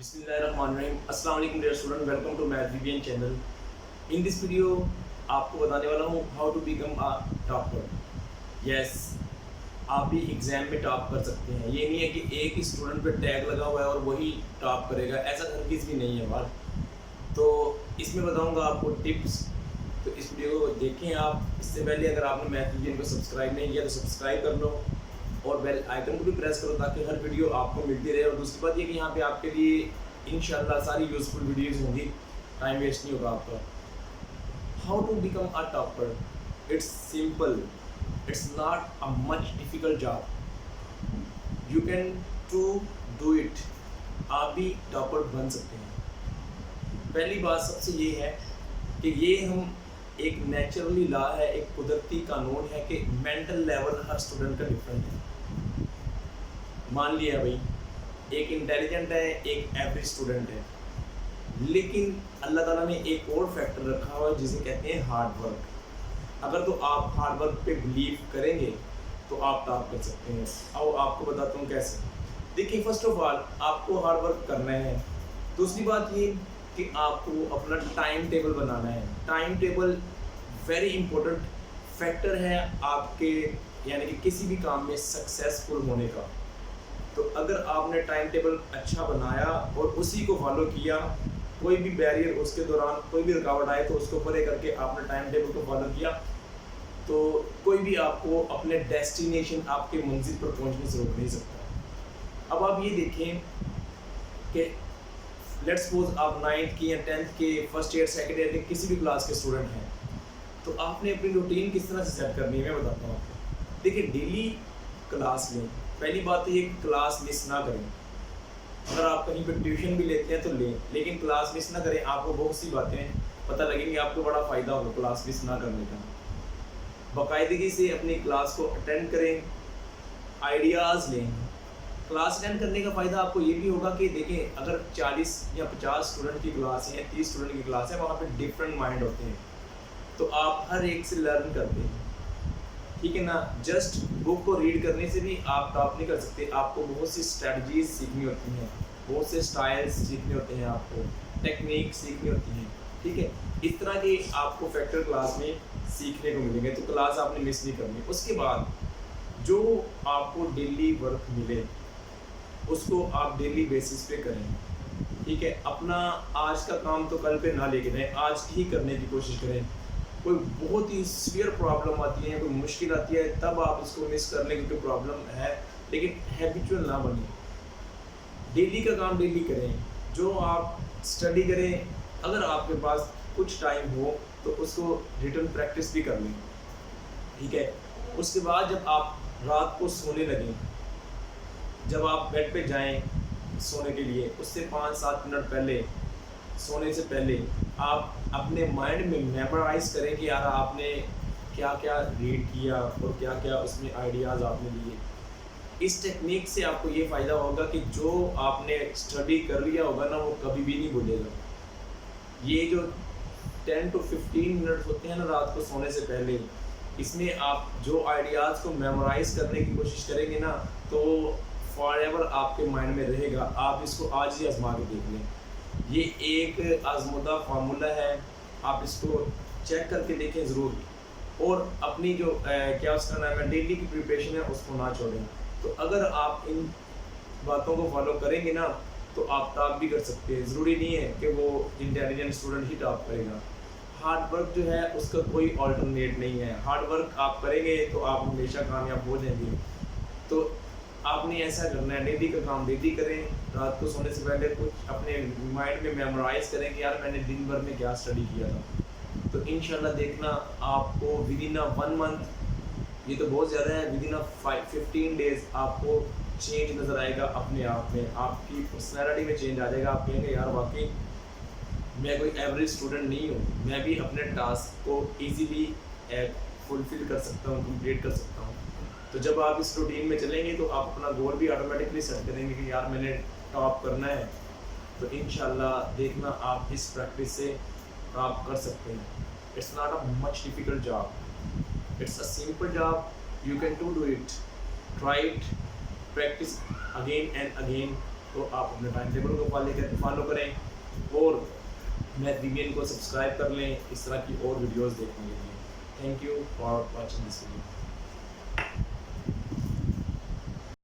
बिस्मिल्लाहिर्रहमानिर्रहीम। अस्सलाम वालेकुम dear student, welcome to math VVN channel. In this video आपको बताने वाला हूँ how to become a topper. Yes, आप भी एग्ज़ाम में टॉप कर सकते हैं। ये नहीं है कि एक ही स्टूडेंट पे टैग लगा हुआ है और वही टॉप करेगा, ऐसा हरगिज़ भी नहीं है बात। तो इसमें बताऊँगा आपको टिप्स, तो इस वीडियो को देखें आप। इससे पहले अगर आपने मैथ वीवीएन को सब्सक्राइब नहीं किया तो सब्सक्राइब कर लो और बेल आइकन को भी प्रेस करो ताकि हर वीडियो आपको मिलती रहे। और दूसरी बात ये कि यहाँ पे आपके लिए इंशाल्लाह सारी यूज़फुल वीडियोज़ होंगी, टाइम वेस्ट नहीं होगा आपका। How to become a topper, it's simple, it's not a much difficult job, you can to do it. आप भी टॉपर बन सकते हैं। पहली बात सबसे ये है कि ये हम एक नेचुरली लॉ है, एक कुदरती कानून है कि मेंटल लेवल हर स्टूडेंट का डिफरेंट है। मान लिया भाई, एक इंटेलिजेंट है, एक एवरेज स्टूडेंट है, लेकिन अल्लाह ताला ने एक और फैक्टर रखा हुआ है जिसे कहते हैं हार्ड वर्क। अगर तो आप हार्ड वर्क पे बिलीव करेंगे तो आप टॉप कर सकते हैं। आओ आपको बताता हूँ कैसे। देखिए, फर्स्ट ऑफ ऑल आपको हार्ड वर्क करना है। दूसरी बात ये कि आपको अपना टाइम टेबल बनाना है। Time table very important factor है आपके, यानी कि किसी भी काम में सक्सेसफुल होने का। तो अगर आपने टाइम टेबल अच्छा बनाया और उसी को फॉलो किया, कोई भी बैरियर उसके दौरान कोई भी रुकावट आए तो उसको परे करके आपने टाइम टेबल को फॉलो किया, तो कोई भी आपको अपने डेस्टिनेशन, आपके मंजिल पर पहुंचने से रोक नहीं सकता। अब आप ये देखें कि लेट्स सपोज आप 9th की या 10th के फर्स्ट ईयर सेकेंड ईयर के किसी भी क्लास के स्टूडेंट हैं, तो आपने अपनी रूटीन किस तरह से सेट करनी है मैं बताता हूँ आपको। देखिए, डेली क्लास लें। पहली बात तो ये क्लास मिस ना करें। अगर आप कहीं पर ट्यूशन भी लेते हैं तो लें, लेकिन क्लास मिस ना करें। आपको बहुत सी बातें पता लगेंगी, आपको बड़ा फ़ायदा होगा क्लास मिस ना करने का। बाकायदगी से अपनी क्लास को अटेंड करें, आइडियाज़ लें। क्लास अटेंड करने का फ़ायदा आपको ये भी होगा कि देखें, अगर 40 या 50 स्टूडेंट की क्लास है या 30 स्टूडेंट की क्लास है, वहाँ पे डिफरेंट माइंड होते हैं, तो आप हर एक से लर्न करते हैं, ठीक है ना। जस्ट बुक को रीड करने से भी आप टॉप नहीं कर सकते। आपको बहुत सी स्ट्रेटजीज सीखनी होती हैं, बहुत से स्टाइल्स सीखने होते हैं, आपको टेक्निक सीखनी होती हैं, ठीक है। इस तरह के आपको फैक्टर क्लास में सीखने को मिलेंगे, तो क्लास आपने मिस नहीं करनी। उसके बाद जो आपको डेली वर्क मिले उसको आप डेली बेसिस पे करें, ठीक है। अपना आज का काम तो कल पे ना लेके जाएं, आज ही करने की कोशिश करें। कोई बहुत ही सीवियर प्रॉब्लम आती है, कोई मुश्किल आती है, तब आप इसको मिस कर लें क्योंकि प्रॉब्लम है, लेकिन हैबिचुअल ना बने। डेली का काम डेली करें। जो आप स्टडी करें, अगर आपके पास कुछ टाइम हो तो उसको रिटन प्रैक्टिस भी कर लें, ठीक है। उसके बाद जब आप रात को सोने लगें, जब आप बेड पे जाएं सोने के लिए, उससे 5-7 मिनट पहले, सोने से पहले आप अपने माइंड में मेमोराइज करें कि यार आपने क्या क्या रीड किया और क्या क्या उसमें आइडियाज़ आपने लिए। इस टेक्निक से आपको ये फ़ायदा होगा कि जो आपने स्टडी कर लिया होगा ना, वो कभी भी नहीं भूलेगा। ये जो 10 to 15 मिनट होते हैं ना रात को सोने से पहले, इसमें आप जो आइडियाज़ को मेमोराइज करने की कोशिश करेंगे ना, तो फॉर एवर आपके माइंड में रहेगा। आप इसको आज ही आजमा के देख लें। ये एक आजमुदा फार्मूला है, आप इसको चेक करके देखें ज़रूर। और अपनी जो क्या उसका नाम है, डेली की प्रिपरेशन है, उसको ना छोड़ें। तो अगर आप इन बातों को फॉलो करेंगे ना, तो आप टॉप भी कर सकते हैं। ज़रूरी नहीं है कि वो इंटेलिजेंट स्टूडेंट ही टॉप करेगा। हार्ड वर्क जो है उसका कोई ऑल्टरनेट नहीं है। हार्ड वर्क आप करेंगे तो आप हमेशा कामयाब हो जाएंगे। तो आपने ऐसा करना है, डेली का काम डेली करें। रात को सोने से पहले कुछ अपने माइंड में मेमोराइज करें कि यार मैंने दिन भर में क्या स्टडी किया था। तो इंशाल्लाह देखना आपको विद इन 1 मंथ, ये तो बहुत ज़्यादा है, विद इन 15 डेज़ आपको चेंज नज़र आएगा अपने आप में। आपकी पर्सनैलिटी में चेंज आ जाएगा। आप कहेंगे यार वाकई मैं कोई एवरेज स्टूडेंट नहीं हूँ, मैं भी अपने टास्क को ईजीली फुलफिल कर सकता हूँ, कंप्लीट कर सकता हूँ। तो जब आप इस रूटीन में चलेंगे तो आप अपना गोल भी ऑटोमेटिकली सेट करेंगे कि यार मैंने टॉप करना है। तो इंशाल्लाह देखना आप इस प्रैक्टिस से टॉप कर सकते हैं। It's not a much difficult job, it's a simple job, you can do it, try it, practice again and again, تو آپ اپنے ٹائم ٹیبل کو فالو کریں اور میتھ وی کو سبسکرائب کر لیں اس طرح کی اور ویڈیوز دیکھنے کے لیے. Thank you for watching this video.